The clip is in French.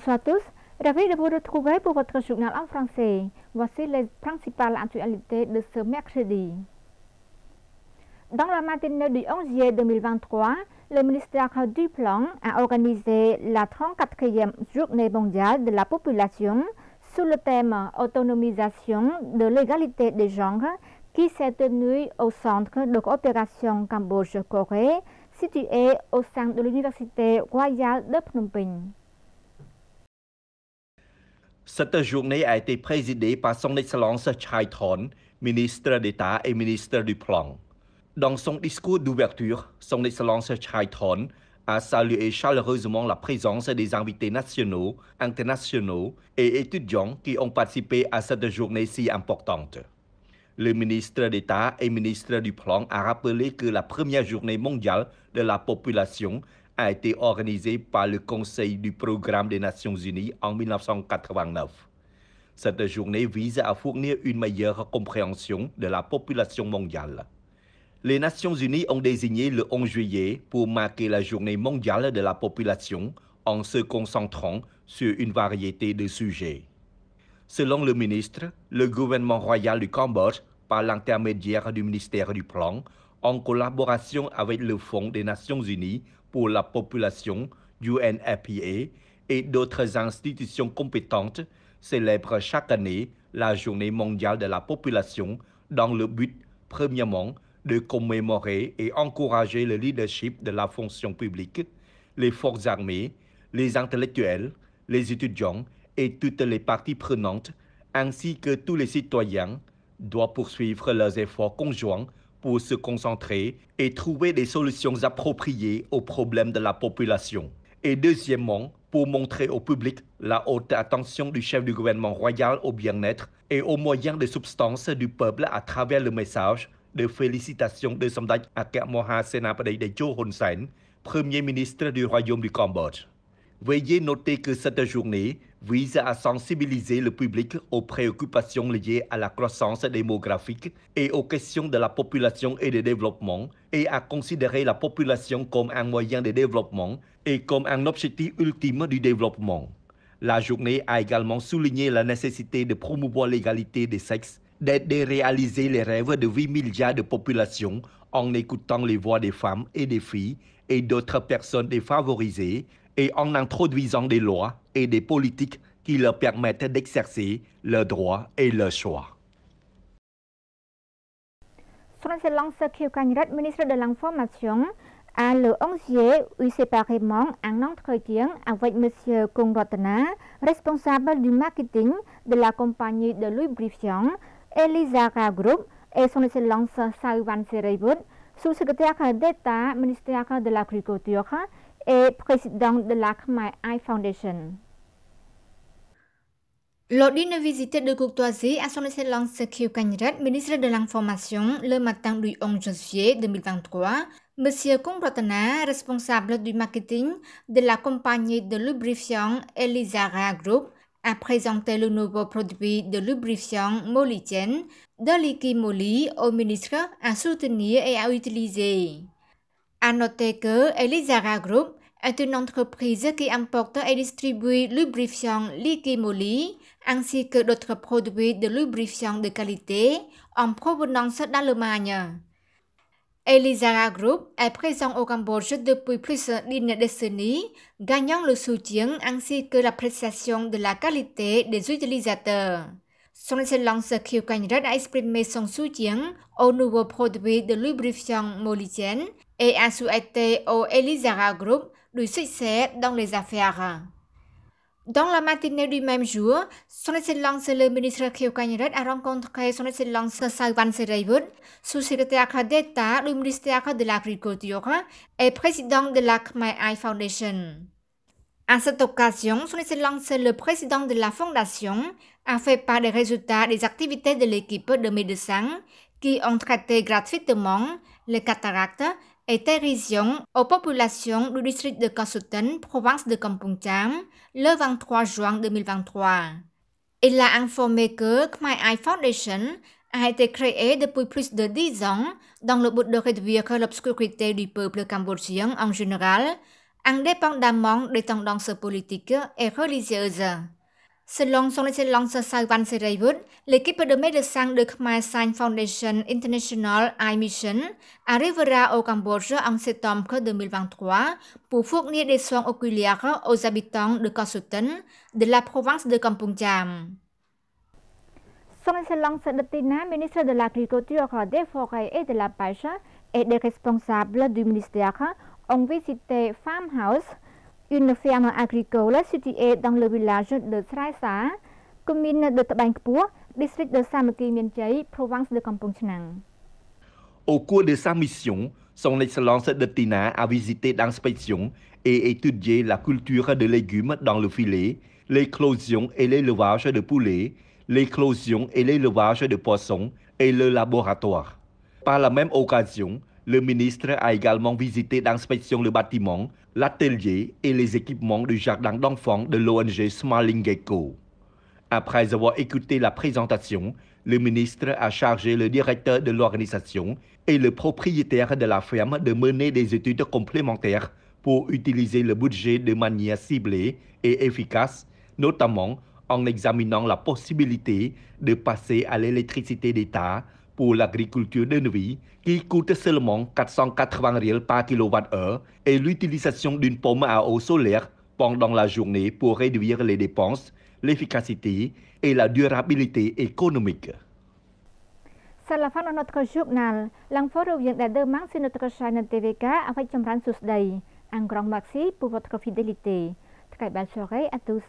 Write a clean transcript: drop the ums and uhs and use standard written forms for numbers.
Bonsoir à tous, ravi de vous retrouver pour votre journal en français. Voici les principales actualités de ce mercredi. Dans la matinée du 11 juillet 2023, le ministère du Plan a organisé la 34e journée mondiale de la population sous le thème Autonomisation de l'égalité des genres qui s'est tenue au centre de coopération Cambodge-Corée situé au sein de l'Université royale de Phnom Penh. Cette journée a été présidée par son Excellence Chai Thon, ministre d'État et ministre du Plan. Dans son discours d'ouverture, son Excellence Chai Thon a salué chaleureusement la présence des invités nationaux, internationaux et étudiants qui ont participé à cette journée si importante. Le ministre d'État et ministre du Plan a rappelé que la première journée mondiale de la population a été organisée par le Conseil du Programme des Nations Unies en 1989. Cette journée vise à fournir une meilleure compréhension de la population mondiale. Les Nations Unies ont désigné le 11 juillet pour marquer la journée mondiale de la population en se concentrant sur une variété de sujets. Selon le ministre, le gouvernement royal du Cambodge, par l'intermédiaire du ministère du Plan, en collaboration avec le Fonds des Nations Unies pour la population, UNFPA, et d'autres institutions compétentes, célèbre chaque année la Journée mondiale de la population dans le but, premièrement, de commémorer et encourager le leadership de la fonction publique, les forces armées, les intellectuels, les étudiants et toutes les parties prenantes, ainsi que tous les citoyens, doivent poursuivre leurs efforts conjoints pour se concentrer et trouver des solutions appropriées aux problèmes de la population. Et deuxièmement, pour montrer au public la haute attention du chef du gouvernement royal au bien-être et aux moyens de substance du peuple à travers le message de félicitations de Samdech Akek Moha Senapati Techo Hun Sen, Premier ministre du Royaume du Cambodge. Veuillez noter que cette journée vise à sensibiliser le public aux préoccupations liées à la croissance démographique et aux questions de la population et de développement, et à considérer la population comme un moyen de développement et comme un objectif ultime du développement. La journée a également souligné la nécessité de promouvoir l'égalité des sexes, d'aider à réaliser les rêves de 8 milliards de populations en écoutant les voix des femmes et des filles et d'autres personnes défavorisées, et en introduisant des lois et des politiques qui leur permettent d'exercer leurs droits et leurs choix. Son Excellence Khieu Khanh Rat, ministre de l'Information, a le 11 juillet eu séparément un entretien avec M. Kong Ratana, responsable du marketing de la compagnie de lubrifiant Elizara Group, et son Excellence Saïwan Sereywood, sous-secrétaire d'État, ministère de l'Agriculture et président de la Khmer Eye Foundation. Lors d'une visite de courtoisie à son Excellence Khieu Khanh Rat, ministre de l'Information, le matin du 11 juillet 2023, M. Kong Ratana, responsable du marketing de la compagnie de lubrifiant Elizara Group, a présenté le nouveau produit de lubrifiant Molygen de Liqui Moly au ministre à soutenir et à utiliser. À noter que Elizara Group est une entreprise qui importe et distribue lubrifiant Liqui Moly ainsi que d'autres produits de lubrifiant de qualité en provenance d'Allemagne. Elizara Group est présent au Cambodge depuis plus d'une décennie, gagnant le soutien ainsi que l'appréciation de la qualité des utilisateurs. Son Excellence Khieu Khanh Rat a exprimé son soutien au nouveau produit de lubrifiant Molygen et a souhaité au Elizara Group du succès dans les affaires. Dans la matinée du même jour, son Excellence le ministre Khieu Khanh Rat a rencontré son Excellence Saïwan Sereywood, sous-secrétaire d'État du ministère de l'Agriculture et président de la Khmer Eye Foundation. À cette occasion, son Excellence le président de la Fondation a fait part des résultats des activités de l'équipe de médecins qui ont traité gratuitement les cataractes et dérision aux populations du district de Kosutan, province de Kampong Cham, le 23 juin 2023. Il a informé que Khmer Eye Foundation a été créée depuis plus de 10 ans dans le but de réduire l'obscurité du peuple cambodgien en général, indépendamment des tendances politiques et religieuses. Selon son excellence Saiwan Seraywood, l'équipe de médecins de Khmer Science Foundation International iMission arrivera au Cambodge en septembre 2023 pour fournir des soins oculaires aux habitants de Kosutan, de la province de Kampong Cham. Son excellence Datina, ministre de l'Agriculture, des Forêts et de la Pêche, et des responsables du ministère ont visité Farmhouse, une ferme agricole située dans le village de Sraisa, commune de Tabangpur, district de Samaki Mienchai, province de Kampong Cham. Au cours de sa mission, son excellence Datina a visité l'inspection et étudié la culture de légumes dans le filet, l'éclosion et l'élevage de poulets, l'éclosion et l'élevage de poissons et le laboratoire. Par la même occasion, le ministre a également visité d'inspection le bâtiment, l'atelier et les équipements du jardin d'enfants de l'ONG Smiling Gecko. Après avoir écouté la présentation, le ministre a chargé le directeur de l'organisation et le propriétaire de la ferme de mener des études complémentaires pour utiliser le budget de manière ciblée et efficace, notamment en examinant la possibilité de passer à l'électricité d'État pour l'agriculture de nuit qui coûte seulement 480 riels par kWh et l'utilisation d'une pompe à eau solaire pendant la journée pour réduire les dépenses, l'efficacité et la durabilité économique. C'est la fin de notre journal. L'info revient demain sur notre chaîne TVK avec Jamran Susday. Un grand merci pour votre fidélité. Très belle soirée à tous.